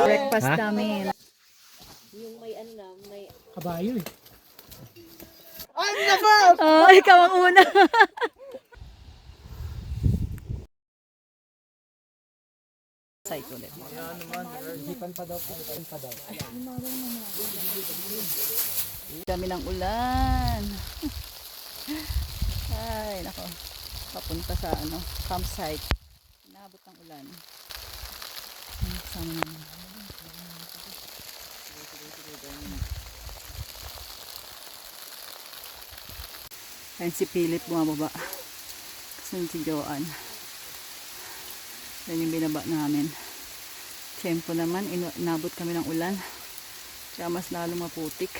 Breakfast namin. Yung may ano na, may... Kabayo eh. Oh, ikaw ang una. Site ulit. Hipan pa daw po. Hipan pa daw. Dami ng ulan. Ay, nako. Papunta sa ano, campsite. Inabot ng ulan. Sama naman. Ayun si Philip bumababa. Kasunod si Joanne. Yan yung binaba namin. Tiyempo naman, inabot kami ng ulan. Kaya mas lalo maputik.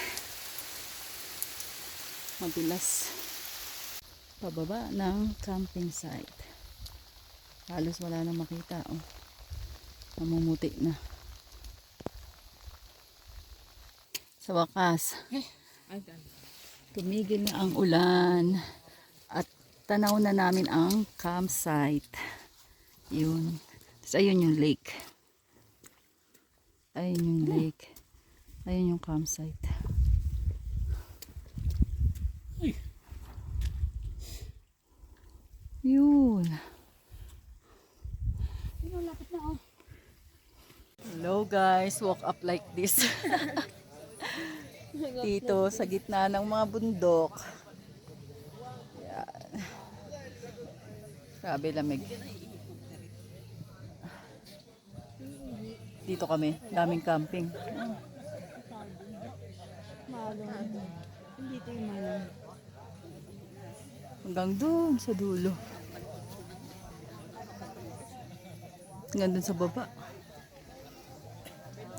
Madulas. Pababa ng camping site. Halos wala nang makita. Oh. Namumuti na. Sa wakas, tumigil na ang ulan. At tanaw na namin ang campsite. Yun. Tapos ayun yung lake. Ayun yung lake. Ayun yung campsite. Yun. Hello guys, walk up like this. Dito sa gitna ng mga bundok. Yan. Grabe lamig. Dito kami, daming camping. Hanggang doon sa dulo. Hanggang doon sa baba.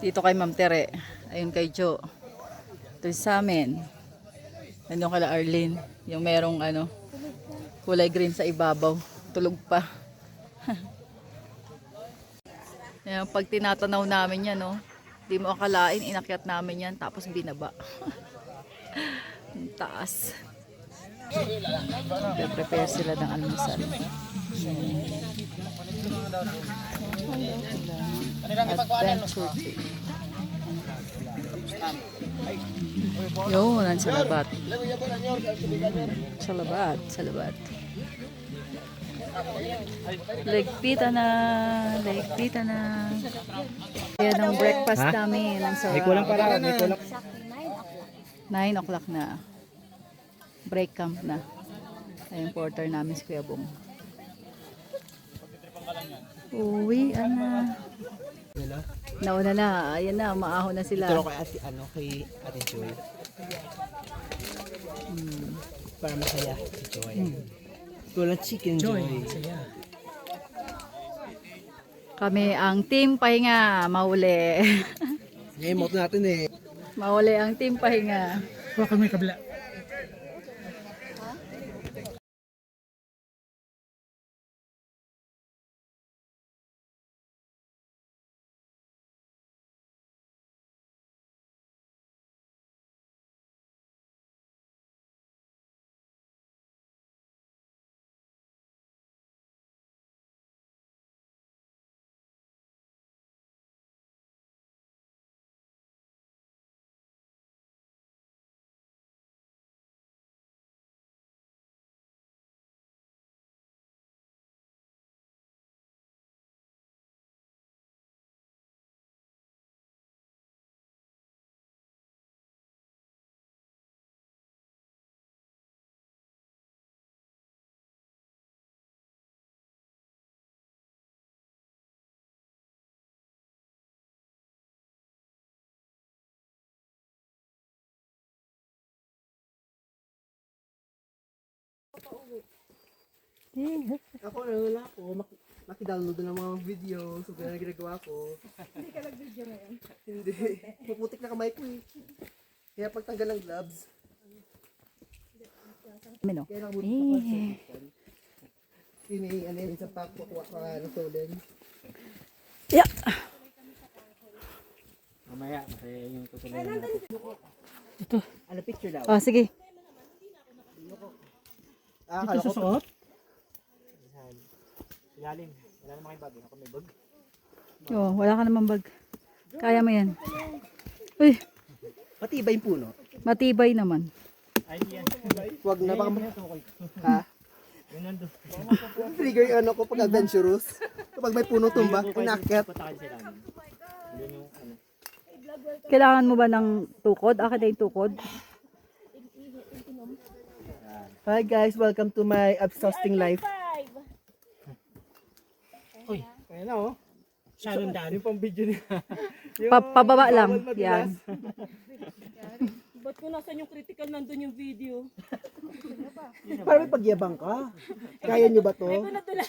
Dito kay Ma'am Tere. Ayun kay Jo. Ito sa amin. Ayun kay Arlene. Yung merong ano, kulay green sa ibabaw. Tulog pa. Yan, pag tinatanaw namin yan, no, di mo akalain, inakyat namin yan, tapos binaba. Ang taas. Prepare sila ng almusal. Adventure trip. Yun, ang salabat. Salabat, salabat. Legpita na. Legpita na. Yan ang breakfast namin. Ang sarap. May kulang para. May kulang. 9 o'clock na. Break camp na. Ayun porter namin si Kuya Bong. Uwi na. Nauna na. Ayan na. Maahon na sila. Ito kay Ate, kay Ate Joy. Para masaya si Joy. Kulang chicken Joy. Kami ang team pahinga. Mauli. I-emote natin eh. Mauli ang team pahinga. Huwag kami kabila. Ako wala ko. Maki-download na ng mga video. So, kaya ginagawa ko. Hindi ka nag-video ngayon? Hindi. Maputik na kamay ko eh. Kaya pagtanggal ng gloves. Mino. Kaya nakabuti pa ko sa ano yun, isang pack kukuha pa ng solen. Yeah. Mamaya, masaya yung tutuloy natin. Ito. Ano picture daw? Oh, sige. Ito susuot? Ilalim. Oo, wala ka namang bag. Kaya mo yan. Uy, Matibay yung puno. matibay naman. Huwag na baka ha? Trigger yung ano ko pag adventurous. Kapag may puno tumba, inakyat. Kailangan mo ba ng tukod? Akin na yung tukod. Hi guys, welcome to my exhausting life. Uy, ayan na oh. Sharon Dan. Yung pang video niya. Pababa lang. Yan. Ba't ko nasan yung critical nandun yung video? Parang may pagyabang ka. Kaya nyo ba to? Ay ko nadulas.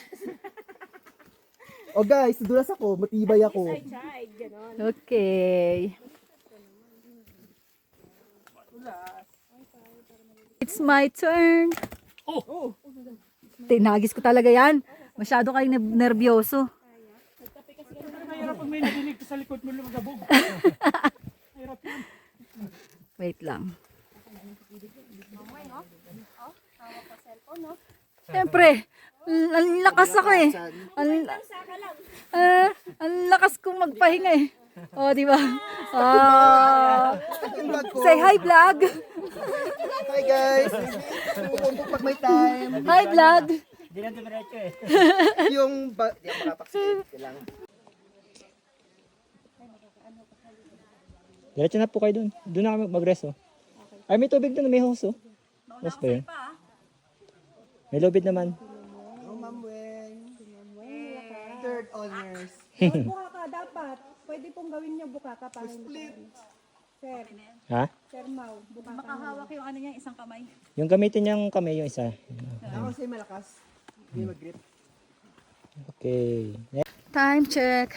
Oh guys, dulas ako, matibay ako. I tried, gano'n. Okay. It's my turn. Oh, Tinagis ko talaga yan. Masyado kayong nervyoso. Mahirap pag may nadinig ka sa likod mo lumagabog. Wait lang. Siyempre, ang lakas ako eh. Ang lakas kong magpahinga eh. Oh, di ba? Say hi, vlog. hi guys. Pupuntok pag may time. Hi, vlog. Hindi lang dumiretso eh. Yung di ako makapaksin. Kailangan. Diretso na po kayo dun. Doon na kami mag-rest oh. Ay, may tubig dun, may hose oh. Mas ba yun? May lubid naman. Oh, Ma'am Weng. Third honors. Buka ka dapat. Pwede pong gawin niyo buka ka para hindi Sir, Ha? Sir Mau, buka ka. Makahawak yung ano niya, isang kamay. Yung gamitin niyang kamay yung isa. Ako sa'yo malakas. Hindi mag-grip. Okay. Time check.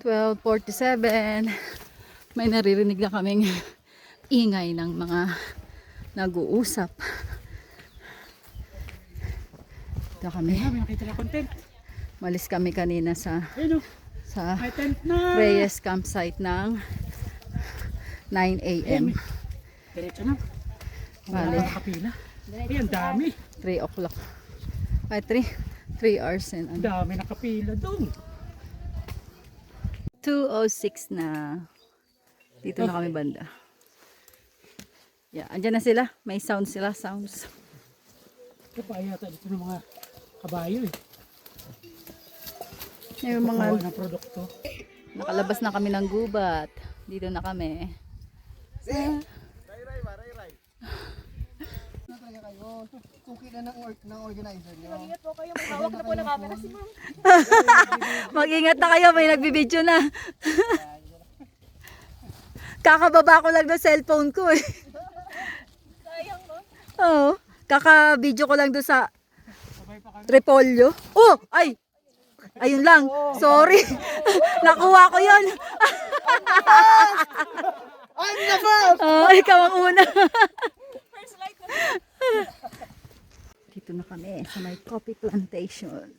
12:47. May naririnig na kaming ingay ng mga nag-uusap. Ito kami. May nakita na content. Malis kami kanina sa Ayun oh. sa May tent na. Reyes campsite ng 9 a.m. Diretso na. Bale, Kapila. Ay, ang dami. 3 o'clock. Ay, 3 hours and Ang dami nakapila doon. 2:06 na. Dito na kami banda. Yeah, andyan na sila. May sounds sila, sounds. Ito pa yata dito ng mga kabayo eh. Yung mga Kawa ng produkto. nakalabas na kami ng gubat. Dito na kami. Suki na ng organizer nyo. Ingat po kayo, mahawak na po ng camera si ma'am. Mag-ingat na kayo, may nagbibideo na. Kakababa ko lang ng cellphone ko eh. Sayang no? Oo. Kaka-video ko lang doon sa Repolyo. Oh! Ay! Ayun lang. Sorry. Nakuha ko yun. I'm the first! Oh, ikaw ang una. First light na. Dito na kami sa may coffee plantation.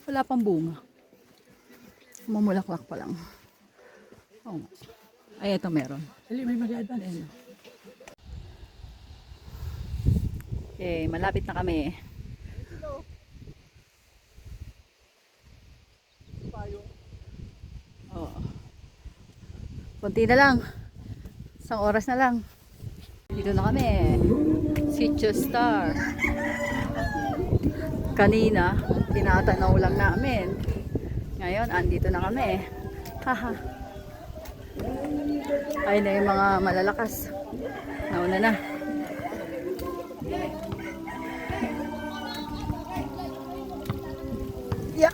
Wala pang bunga. Mamulaklak pa lang. Oh. Ay, ito meron. Dali, may mag-advance. Ayun. Okay, malapit na kami. Oh. Kunti na lang. Isang oras na lang. Dito na kami. Sitio Star. Kanina, tinatanaw lang namin. Ngayon, andito na kami. Haha. Ayun na yung mga malalakas. Nauna na. Yeah.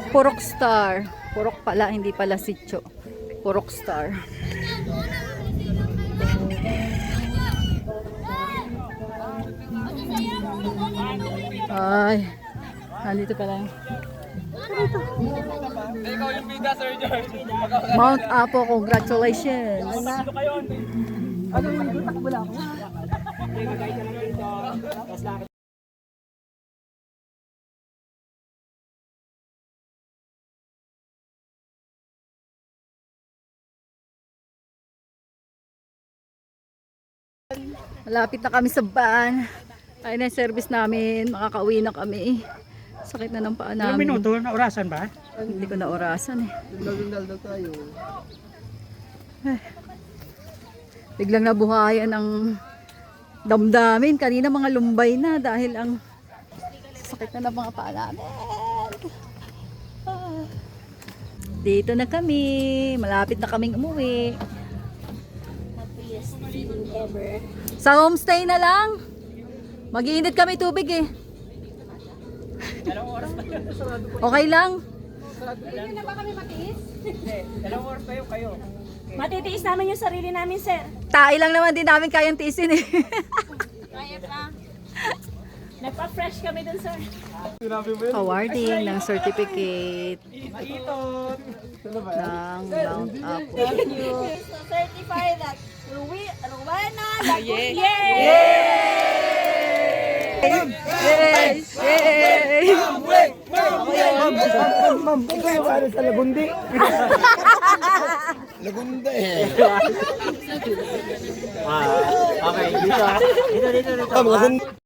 Purok Star. Purok pala, hindi pala sitio. Purok Star. Ay. Nandito pala. Mount Apo, congratulations. Ano yung takbo lang ako? Malapit na kami sa van. Ayun na yung service namin. Makakauwi na kami. Sakit na ng paa Ilang namin. minuto na orasan ba? Hindi ko na orasan eh. Daldal daw tayo. Biglang nabuhayan ang damdamin. Kanina mga lumbay na dahil ang sakit na ng mga paa namin. Ah. Dito na kami. Malapit na kaming umuwi. Sa homestay na lang. Mag-iinit kami tubig eh. Okay lang. Matitiis namin yung sarili namin, sir. Tae lang naman din namin kayang tiisin eh. Kaya pa. Nagpa-fresh kami dun, sir. Awarding ng certificate ng Mount Apo. So certify that Rowena Lagos. Yay! Yay! Ma'am, ikaw yung ano sa Lagundi. Okay, dito. Dito.